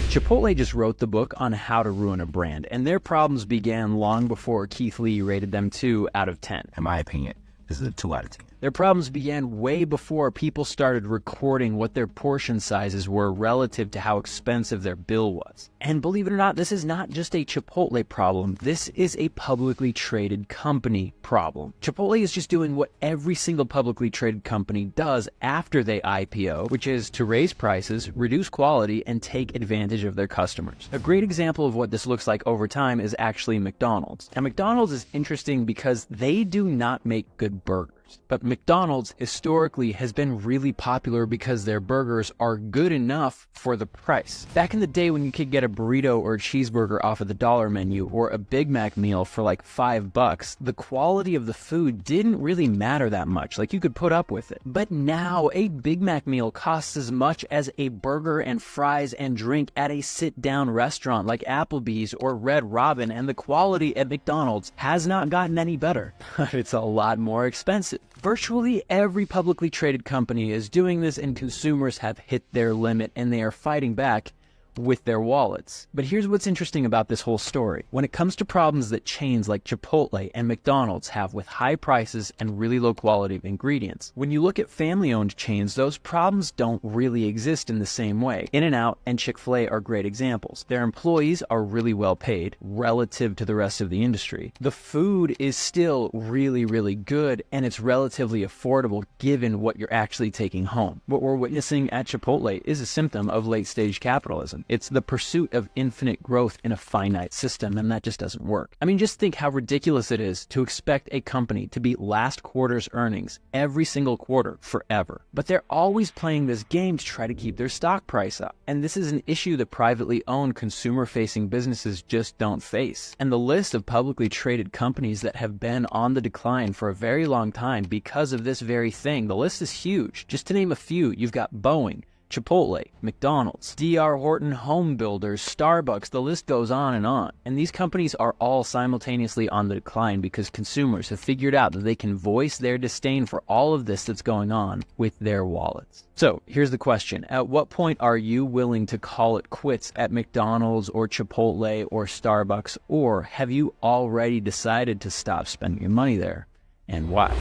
Chipotle just wrote the book on how to ruin a brand, and their problems began long before Keith Lee rated them 2 out of 10. In my opinion, this is a 2 out of 10. Their problems began way before people started recording what their portion sizes were relative to how expensive their bill was. And believe it or not, this is not just a Chipotle problem. This is a publicly traded company problem. Chipotle is just doing what every single publicly traded company does after they IPO, which is to raise prices, reduce quality, and take advantage of their customers. A great example of what this looks like over time is actually McDonald's. Now, McDonald's is interesting because they do not make good burgers. But McDonald's historically has been really popular because their burgers are good enough for the price. Back in the day when you could get a burrito or a cheeseburger off of the dollar menu or a Big Mac meal for like $5, the quality of the food didn't really matter that much. Like, you could put up with it. But now a Big Mac meal costs as much as a burger and fries and drink at a sit-down restaurant like Applebee's or Red Robin, and the quality at McDonald's has not gotten any better. It's a lot more expensive. Virtually every publicly traded company is doing this, and consumers have hit their limit and they are fighting back with their wallets. But here's what's interesting about this whole story. When it comes to problems that chains like Chipotle and McDonald's have with high prices and really low quality of ingredients, when you look at family-owned chains, those problems don't really exist in the same way. In-N-Out and Chick-fil-A are great examples. Their employees are really well paid relative to the rest of the industry. The food is still really, really good, and it's relatively affordable given what you're actually taking home. What we're witnessing at Chipotle is a symptom of late-stage capitalism. It's the pursuit of infinite growth in a finite system, and that just doesn't work. I mean, just think how ridiculous it is to expect a company to beat last quarter's earnings every single quarter forever. But they're always playing this game to try to keep their stock price up. And this is an issue that privately owned consumer-facing businesses just don't face. And the list of publicly traded companies that have been on the decline for a very long time because of this very thing, the list is huge. Just to name a few, you've got Boeing, Chipotle, McDonald's, D.R. Horton Home Builders, Starbucks, the list goes on. And these companies are all simultaneously on the decline because consumers have figured out that they can voice their disdain for all of this that's going on with their wallets. So here's the question. At what point are you willing to call it quits at McDonald's or Chipotle or Starbucks, or have you already decided to stop spending your money there, and why?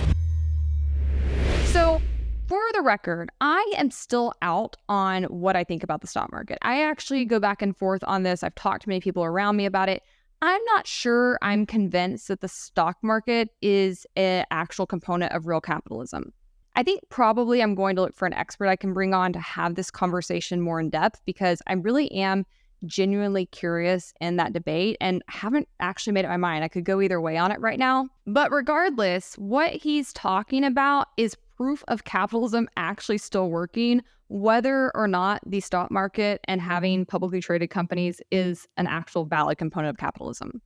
So For the record, I am still out on what I think about the stock market. I actually go back and forth on this. I've talked to many people around me about it. I'm not sure I'm convinced that the stock market is an actual component of real capitalism. I think probably I'm going to look for an expert I can bring on to have this conversation more in depth, because I really am genuinely curious in that debate and haven't actually made up my mind. I could go either way on it right now. But regardless, what he's talking about is proof of capitalism actually still working, whether or not the stock market and having publicly traded companies is an actual valid component of capitalism.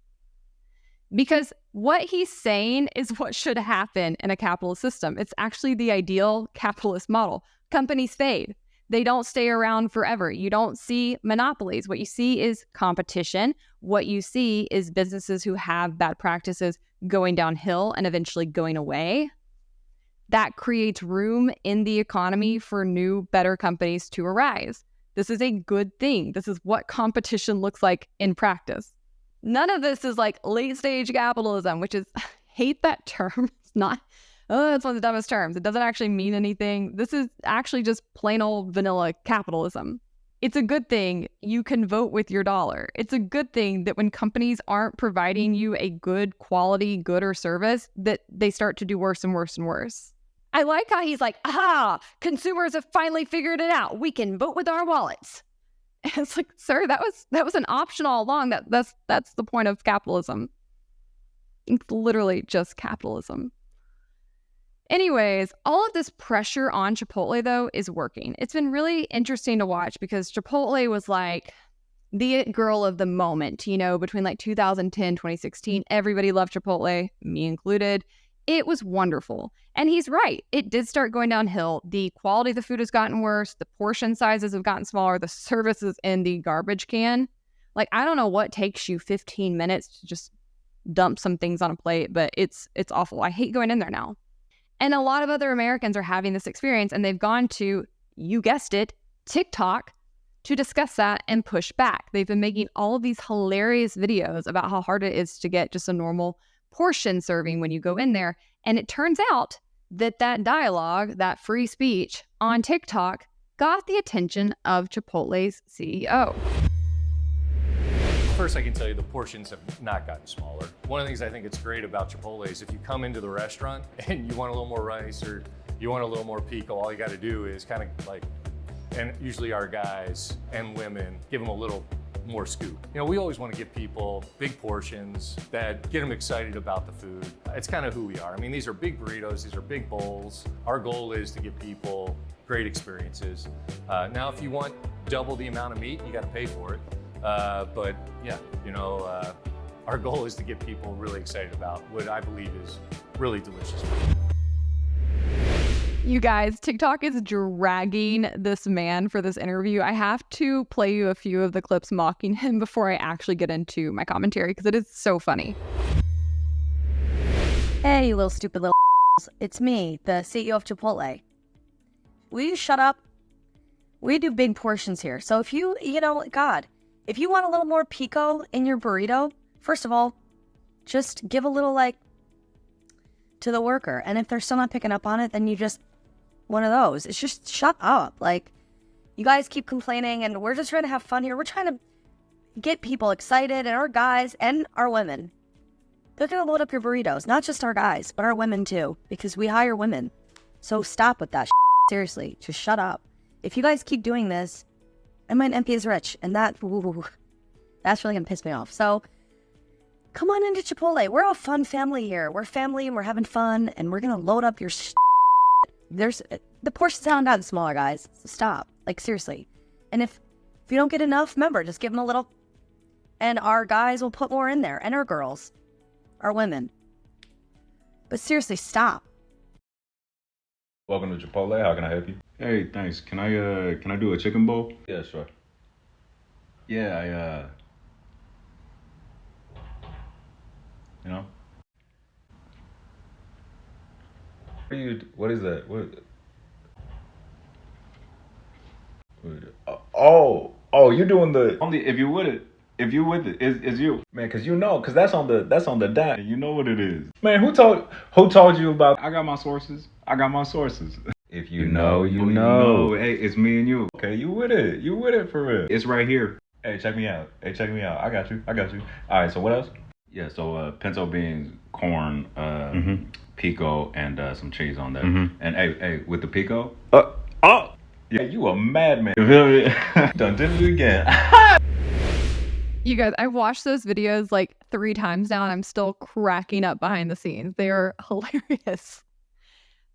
Because what he's saying is what should happen in a capitalist system. It's actually the ideal capitalist model. Companies fade. They don't stay around forever. You don't see monopolies. What you see is competition. What you see is businesses who have bad practices going downhill and eventually going away. That creates room in the economy for new, better companies to arise. This is a good thing. This is what competition looks like in practice. None of this is like late stage capitalism, which is, I hate that term. It's not, it's one of the dumbest terms. It doesn't actually mean anything. This is actually just plain old vanilla capitalism. It's a good thing you can vote with your dollar. It's a good thing that when companies aren't providing you a good quality good or service, that they start to do worse and worse and worse. I like how he's like, consumers have finally figured it out. We can vote with our wallets. And it's like, sir, that was an option all along. That's the point of capitalism. It's literally just capitalism. Anyways, all of this pressure on Chipotle, though, is working. It's been really interesting to watch because Chipotle was like the it girl of the moment, between like 2010, 2016. Everybody loved Chipotle, me included. It was wonderful. And he's right. It did start going downhill. The quality of the food has gotten worse. The portion sizes have gotten smaller. The service is in the garbage can. Like, I don't know what takes you 15 minutes to just dump some things on a plate, but it's awful. I hate going in there now. And a lot of other Americans are having this experience, and they've gone to, you guessed it, TikTok to discuss that and push back. They've been making all of these hilarious videos about how hard it is to get just a normal portion serving when you go in there. And it turns out that dialogue, that free speech on TikTok got the attention of Chipotle's CEO. First, I can tell you the portions have not gotten smaller. One of the things I think it's great about Chipotle is if you come into the restaurant and you want a little more rice or you want a little more pico, all you got to do is kind of like, and usually our guys and women give them a little more scoop. We always want to give people big portions that get them excited about the food. It's kind of who we are. I mean, these are big burritos, these are big bowls. Our goal is to give people great experiences. Now, if you want double the amount of meat, you got to pay for it. But yeah, our goal is to get people really excited about what I believe is really delicious. You guys, TikTok is dragging this man for this interview. I have to play you a few of the clips mocking him before I actually get into my commentary because it is so funny. Hey, you little stupid little it's me, the CEO of Chipotle. Will you shut up? We do big portions here. So if you if you want a little more pico in your burrito, first of all, just give a little to the worker. And if they're still not picking up on it, then you just one of those. It's just shut up. You guys keep complaining and we're just trying to have fun here. We're trying to get people excited, and our guys and our women, they're going to load up your burritos. Not just our guys, but our women too, because we hire women. So stop with that seriously. Just shut up. If you guys keep doing this, I might MP is rich, and that's really going to piss me off. So come on into Chipotle. We're a fun family here. We're family and we're having fun, and we're going to load up your the portions sound out smaller, guys. So stop. Seriously. And if you don't get enough, remember, just give them a little, and our guys will put more in there, and our girls, our women. But seriously, stop. Welcome to Chipotle. How can I help you? Hey, thanks. Can I do a chicken bowl? Yeah, sure. Yeah, What is that? You're doing the only if you with it, it's you, man. Cause that's on the dot. You know what it is, man. Who told you about? I got my sources. If you know, you know. Hey, it's me and you. Okay, you with it. You with it for real. It's right here. Hey, check me out. Hey, check me out. I got you. All right, so what else? Yeah, so pinto beans, corn, pico, and some cheese on that. And hey, with the pico. Yeah, you a madman. You feel me? Done did it again. You guys, I watched those videos like 3 times now, and I'm still cracking up behind the scenes. They are hilarious.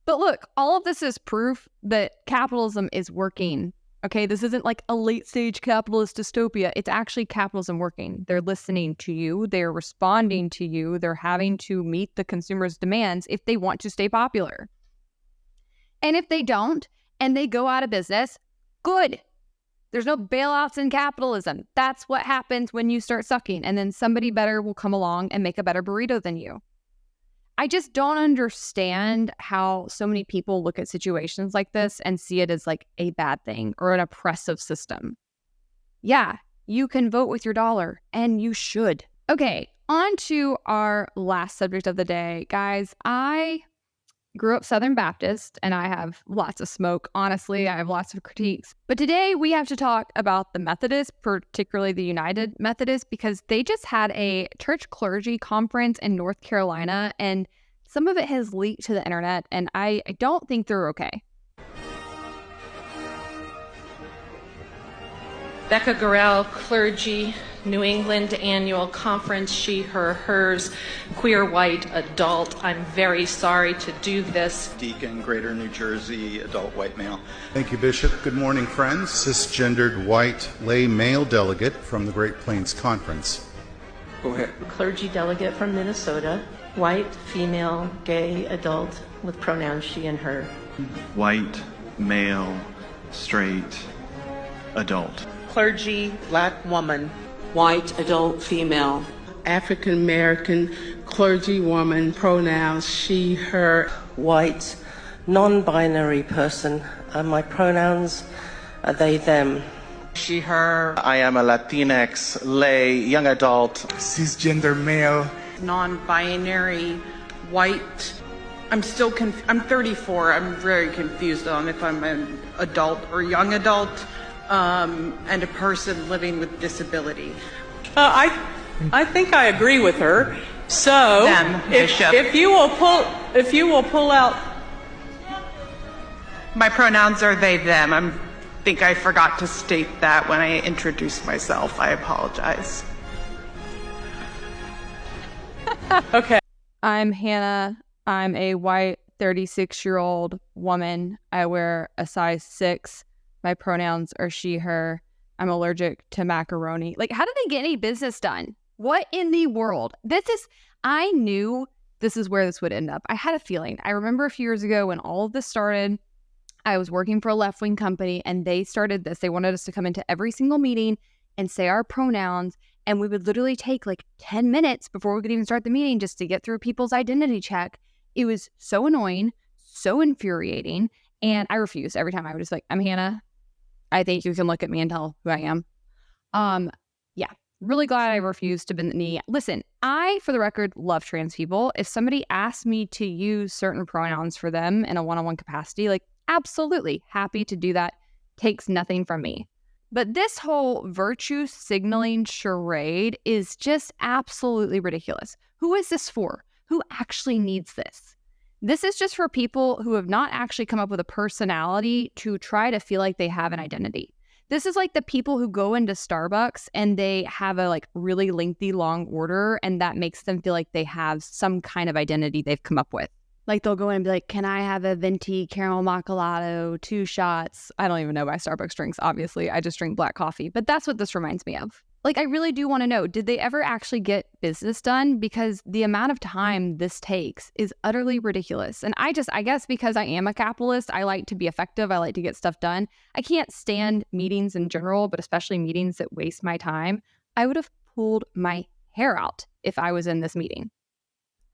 But look, all of this is proof that capitalism is working. Okay, this isn't like a late stage capitalist dystopia. It's actually capitalism working. They're listening to you. They're responding to you. They're having to meet the consumer's demands if they want to stay popular. And if they don't, and they go out of business, good. There's no bailouts in capitalism. That's what happens when you start sucking, and then somebody better will come along and make a better burrito than you. I just don't understand how so many people look at situations like this and see it as like a bad thing or an oppressive system. Yeah, you can vote with your dollar, and you should. Okay, on to our last subject of the day. Guys, I grew up Southern Baptist, and I have lots of smoke. Honestly, I have lots of critiques. But today we have to talk about the Methodists, particularly the United Methodists, because they just had a church clergy conference in North Carolina, and some of it has leaked to the internet, and I don't think they're okay. Becca Gorell, Clergy, New England Annual Conference, She, Her, Hers, Queer White Adult. I'm very sorry to do this. Deacon, Greater New Jersey, adult white male. Thank you, Bishop. Good morning, friends. Cisgendered white lay male delegate from the Great Plains Conference. Go ahead. Clergy delegate from Minnesota, white, female, gay, adult, with pronouns she and her. White, male, straight, adult. Clergy, black woman. White, adult, female. African American, clergy woman, pronouns she, her. White, non-binary person, and my pronouns are they, them. She, her. I am a Latinx, lay, young adult. Cisgender male. Non-binary, white. I'm 34. I'm very confused on if I'm an adult or young adult. And a person living with disability. I think I agree with her. So if you will pull out. My pronouns are they, them. I think I forgot to state that when I introduced myself. I apologize. Okay. I'm Hannah. I'm a white 36-year-old woman. I wear a size 6. My pronouns are she, her. I'm allergic to macaroni. Like, how did they get any business done? What in the world? I knew this is where this would end up. I had a feeling. I remember a few years ago when all of this started, I was working for a left-wing company, and they started this. They wanted us to come into every single meeting and say our pronouns, and we would literally take like 10 minutes before we could even start the meeting just to get through people's identity check. It was so annoying, so infuriating, and I refused. Every time I was just like, I'm Hannah. I think you can look at me and tell who I am. Yeah, really glad I refused to bend the knee. Listen, I, for the record, love trans people. If somebody asked me to use certain pronouns for them in a one-on-one capacity, like, absolutely happy to do that. Takes nothing from me. But this whole virtue signaling charade is just absolutely ridiculous. Who is this for? Who actually needs this? This is just for people who have not actually come up with a personality to try to feel like they have an identity. This is like the people who go into Starbucks and they have a like really lengthy long order, and that makes them feel like they have some kind of identity they've come up with. Like they'll go in and be like, can I have a venti caramel macchiato, 2 shots? I don't even know my Starbucks drinks, obviously. I just drink black coffee. But that's what this reminds me of. Like, I really do want to know, did they ever actually get business done? Because the amount of time this takes is utterly ridiculous. And I guess because I am a capitalist, I like to be effective. I like to get stuff done. I can't stand meetings in general, but especially meetings that waste my time. I would have pulled my hair out if I was in this meeting.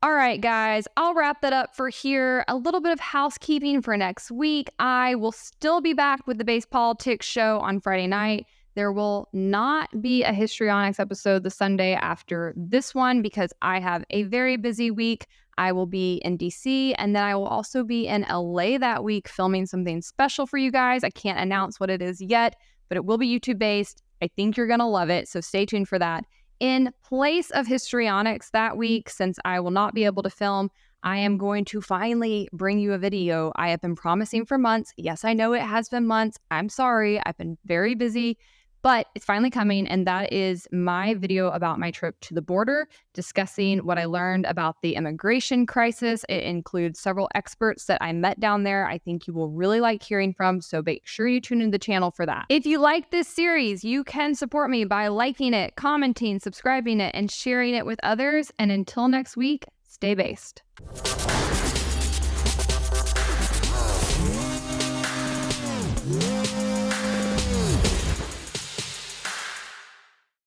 All right, guys, I'll wrap that up for here. A little bit of housekeeping for next week. I will still be back with the Base Politics show on Friday night. There will not be a histrionics episode the Sunday after this one because I have a very busy week. I will be in DC, and then I will also be in LA that week filming something special for you guys. I can't announce what it is yet, but it will be YouTube based. I think you're going to love it, so stay tuned for that. In place of histrionics that week, since I will not be able to film, I am going to finally bring you a video I have been promising for months. Yes, I know it has been months. I'm sorry. I've been very busy, but it's finally coming, and that is my video about my trip to the border, discussing what I learned about the immigration crisis. It includes several experts that I met down there. I think you will really like hearing from, so make sure you tune in the channel for that. If you like this series, you can support me by liking it, commenting, subscribing it, and sharing it with others. And until next week, stay based.